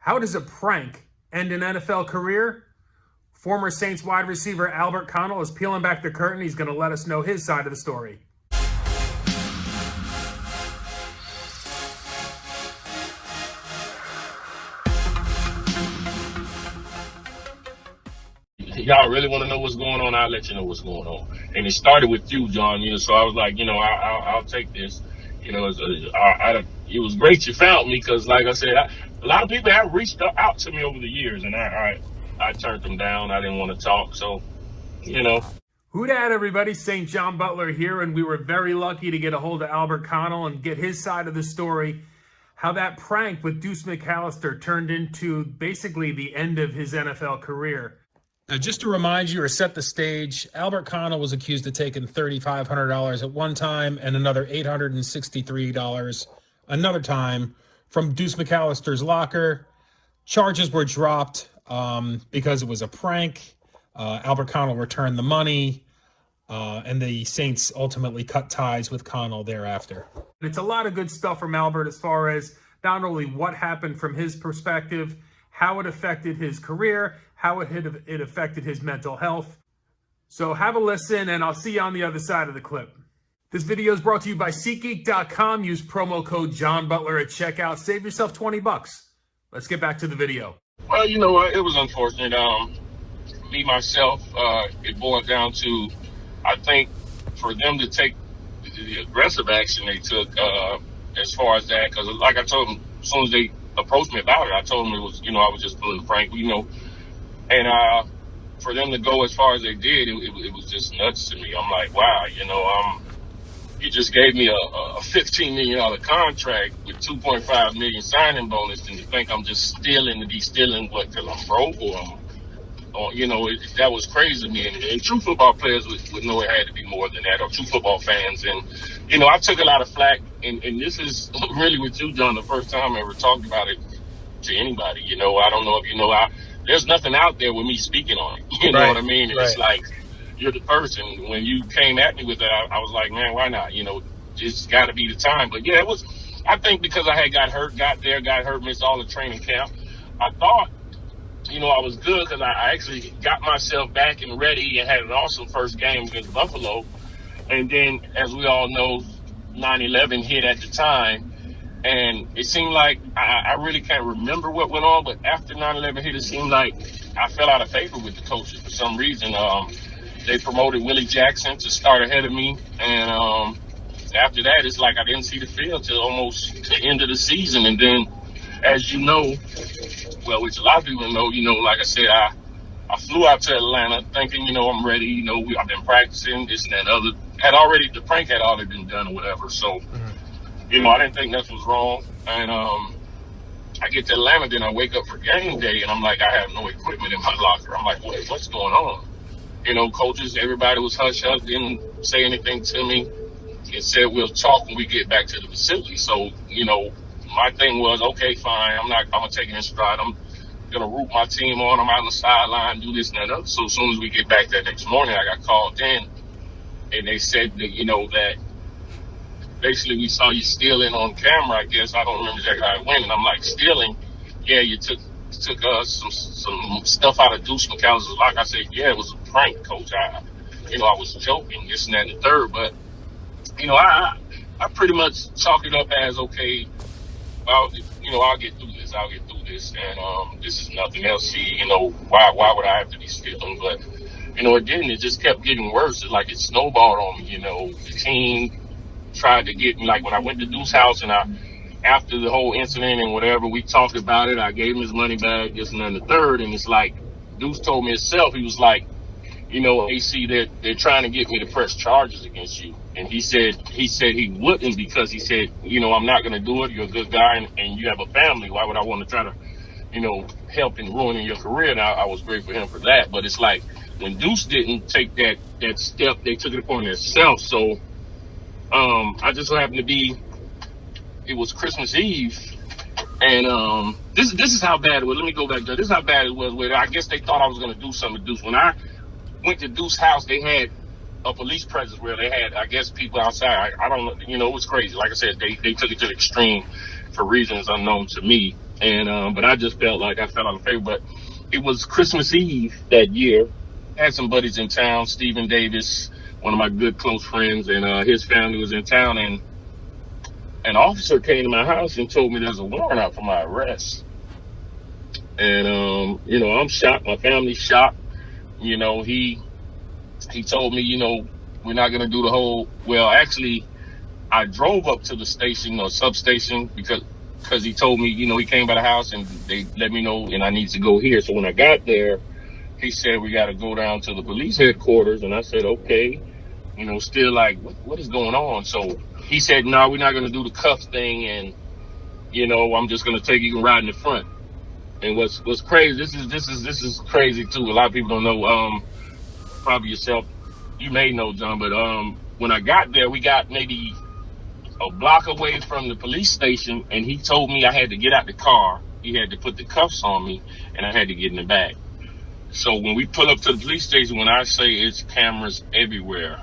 How does a prank end an NFL career? Former Saints wide receiver Albrt Connell is peeling back the curtain. He's going to let us know his side of the story. Y'all really want to know what's going on? I'll let you know what's going on. And it started with you, John. So I was like, I'll take this. It was great you found me because, like I said, a lot of people have reached out to me over the years, and I turned them down. I didn't want to talk, so. Who dat, everybody? SaintJohnButler here, and we were very lucky to get a hold of Albrt Connell and get his side of the story. How that prank with Deuce McAllister turned into basically the end of his NFL career. Now, just to remind you or set the stage, Albrt Connell was accused of taking $3,500 at one time and another $863 another time from Deuce McAllister's locker. Charges were dropped because it was a prank. Albrt Connell returned the money, and the Saints ultimately cut ties with Connell thereafter. It's a lot of good stuff from Albrt as far as not only what happened from his perspective, how it affected his career, how it affected his mental health. So have a listen, and I'll see you on the other side of the clip. This video is brought to you by SeatGeek.com. Use promo code JohnButler at checkout. Save yourself $20. Let's get back to the video. Well, it was unfortunate. Me, myself, it boiled down to, I think, for them to take the aggressive action they took as far as that, because like I told them, as soon as they approached me about it, I told them it was, I was just pulling the prank, and for them to go as far as they did, it was just nuts to me. I'm like, wow, you just gave me a $15 million contract with $2.5 million signing bonus, and to think I'm just stealing what, because I'm broke or that was crazy to me. And true football players would know it had to be more than that, or true football fans. And, I took a lot of flack, and this is really with you, John, the first time I ever talked about it to anybody. I don't know if you know, there's nothing out there with me speaking on it. You know what I mean? Right. It's like, you're the person. When you came at me with that, I was like, man, why not? It's got to be the time. But yeah, it was, I think because I had got hurt, missed all the training camp. I thought, I was good because I actually got myself back and ready and had an awesome first game against Buffalo. And then, as we all know, 9/11 hit at the time. And it seemed like I really can't remember what went on, but after 9/11 hit, it seemed like I fell out of favor with the coaches for some reason. They promoted Willie Jackson to start ahead of me. And after that, it's like I didn't see the field till almost the end of the season. And then, as you know, well, which a lot of people know, like I said, I flew out to Atlanta thinking, I'm ready. I've been practicing this and that other. The prank had already been done or whatever. So, I didn't think nothing was wrong. And I get to Atlanta, then I wake up for game day, and I'm like, I have no equipment in my locker. I'm like, what's going on? Coaches, everybody was hush-hush, didn't say anything to me. It said we'll talk when we get back to the facility. So, my thing was, okay, fine. I'm going to take it in stride. I'm going to root my team on. I'm out on the sideline, do this and that other. So as soon as we get back that next morning, I got called in, and they said that, that basically we saw you stealing on camera, I guess. I don't remember exactly how it went. And I'm like, stealing? Yeah, you took some stuff out of Deuce McAllister. Like I said, yeah, it was a prank, Coach. I was joking, this and that and the third. But, I pretty much chalk it up as, okay, I'll get through this. And this is nothing else. See, why would I have to be stealing? But, it didn't. It just kept getting worse. It's like it snowballed on me. The team tried to get me. Like when I went to Deuce's house and after the whole incident and whatever, we talked about it. I gave him his money back, this and then the third. And it's like Deuce told me himself, he was like, AC, they're trying to get me to press charges against you. And he said he wouldn't because he said, I'm not going to do it. You're a good guy and you have a family. Why would I want to try to, help in ruining your career? And I was grateful for him for that. But it's like when Deuce didn't take that step, they took it upon themselves. So I just so happened to be, it was Christmas Eve. And this is how bad it was. Let me go back there. This is how bad it was. Where I guess they thought I was going to do something to Deuce. When I went to Deuce's house, they had a police presence where they had, I guess, people outside. I don't know, it was crazy. Like I said, they took it to the extreme. for reasons unknown to me. And but I just felt like I fell out of favor. But it was Christmas Eve that year. I had some buddies in town, Stephen Davis, one of my good close friends, and his family was in town, and an officer came to my house and told me there's a warrant out for my arrest. And you know, I'm shocked. My family's shocked. You know, he told me, you know, we're not gonna do the whole. Well, actually, I drove up to the station or substation because he told me, you know, he came by the house and they let me know, and I need to go here. So when I got there, he said we got to go down to the police headquarters, and I said okay. You know, still like, what is going on? So he said, no, we're not gonna do the cuff thing, and you know, I'm just gonna take you and ride in the front. And what's crazy? This is crazy too. A lot of people don't know. Probably yourself, you may know, John. But when I got there, we got maybe a block away from the police station, and he told me I had to get out the car. He had to put the cuffs on me, and I had to get in the back. So when we pull up to the police station, when I say it's cameras everywhere,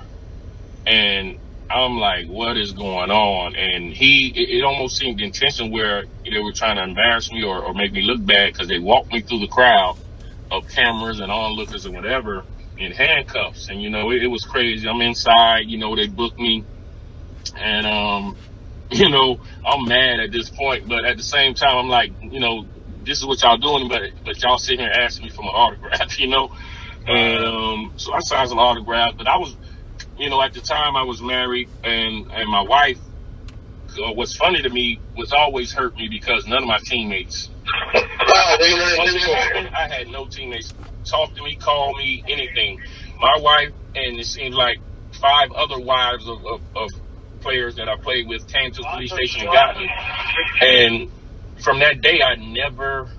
and I'm like, what is going on? And it almost seemed intentional where they were trying to embarrass me or make me look bad, because they walked me through the crowd of cameras and onlookers and whatever in handcuffs. And, you know, it was crazy. I'm inside, you know, they booked me. And, you know, I'm mad at this point. But at the same time, I'm like, you know, this is what y'all doing, but y'all sitting here asking me for my autograph, you know. And so I signed some autographs. But I was, you know, at the time I was married, and my wife, what's funny to me, was always hurt me because none of my teammates, I had no teammates talk to me, call me, anything. My wife, and it seems like 5 other wives of players that I played with came to the police station and got me. And from that day, I never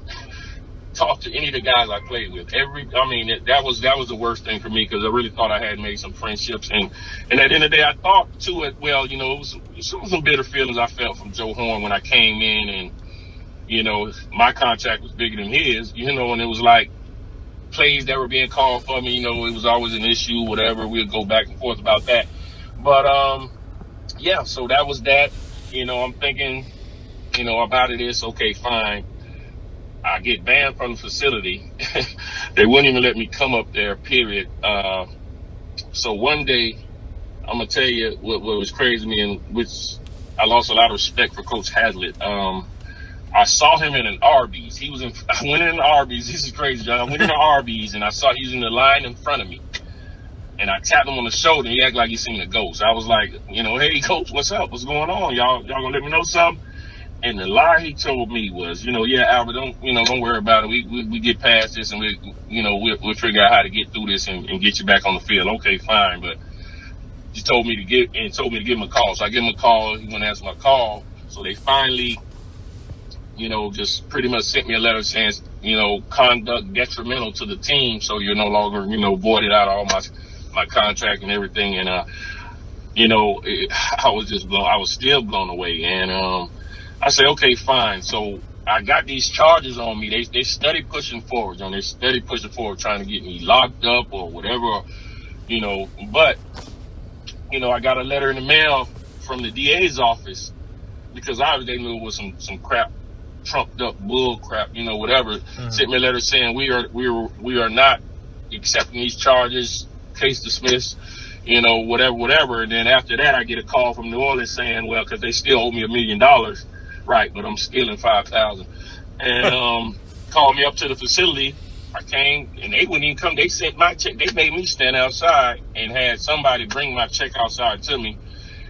talked to any of the guys I played with. That was the worst thing for me, because I really thought I had made some friendships. And at the end of the day, I thought to it, well, you know, it was some bitter feelings I felt from Joe Horn when I came in, and, you know, my contract was bigger than his, you know, and it was like plays that were being called for me, you know, it was always an issue, whatever. We'd go back and forth about that. But, yeah, so that was that. You know, I'm thinking, you know, about it is, okay, fine. I get banned from the facility. They wouldn't even let me come up there, period. So one day, I'm going to tell you what was crazy to me, and which I lost a lot of respect for Coach Hazlitt. I saw him in an Arby's. I went in an Arby's. This is crazy, John. I went in an Arby's, and I saw he was in the line in front of me. And I tapped him on the shoulder, and he acted like he seen a ghost. I was like, you know, hey, Coach, what's up? What's going on? Y'all gonna let me know something? And the lie he told me was, you know, yeah, Albert, don't worry about it. We get past this, and we'll figure out how to get through this and get you back on the field. Okay, fine. But he told me to give him a call. So I give him a call. He wouldn't answer my call. So they finally, you know, just pretty much sent me a letter saying, you know, conduct detrimental to the team, so you're no longer, you know, voided out all my contract and everything. And you know, I was still blown away. And I said, okay, fine. So I got these charges on me. They steady pushing forward, John. They steady pushing forward, trying to get me locked up or whatever, you know. But, you know, I got a letter in the mail from the DA's office, because obviously they knew it was some crap, trumped up bull crap, you know, whatever. Sent me a letter saying we are not accepting these charges, case dismissed, you know, whatever. And then after that, I get a call from New Orleans saying, well, because they still owe me $1 million. Right, but I'm stealing $5,000, and called me up to the facility. I came, and they wouldn't even come. They sent my check. They made me stand outside and had somebody bring my check outside to me,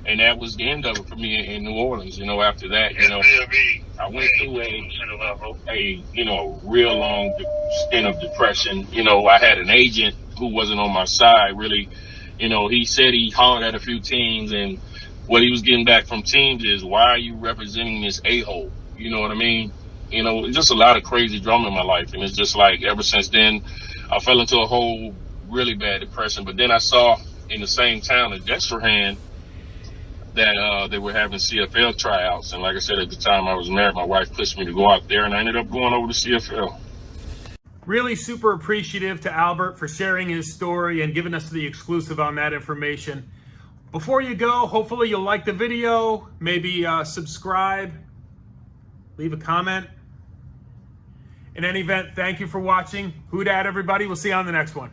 and that was the end of it for me in New Orleans. You know, after that, you know, I went through a real long stint of depression. You know, I had an agent who wasn't on my side, really. You know, he said he hollered at a few teams, and what he was getting back from teams is, why are you representing this a-hole? You know what I mean? You know, it's just a lot of crazy drama in my life. And it's just like, ever since then, I fell into a whole really bad depression. But then I saw in the same town in Dexterham that they were having CFL tryouts. And like I said, at the time I was married, my wife pushed me to go out there, and I ended up going over to CFL. Really super appreciative to Albert for sharing his story and giving us the exclusive on that information. Before you go, hopefully you'll like the video, maybe subscribe, leave a comment. In any event, thank you for watching. Who dat, everybody? We'll see you on the next one.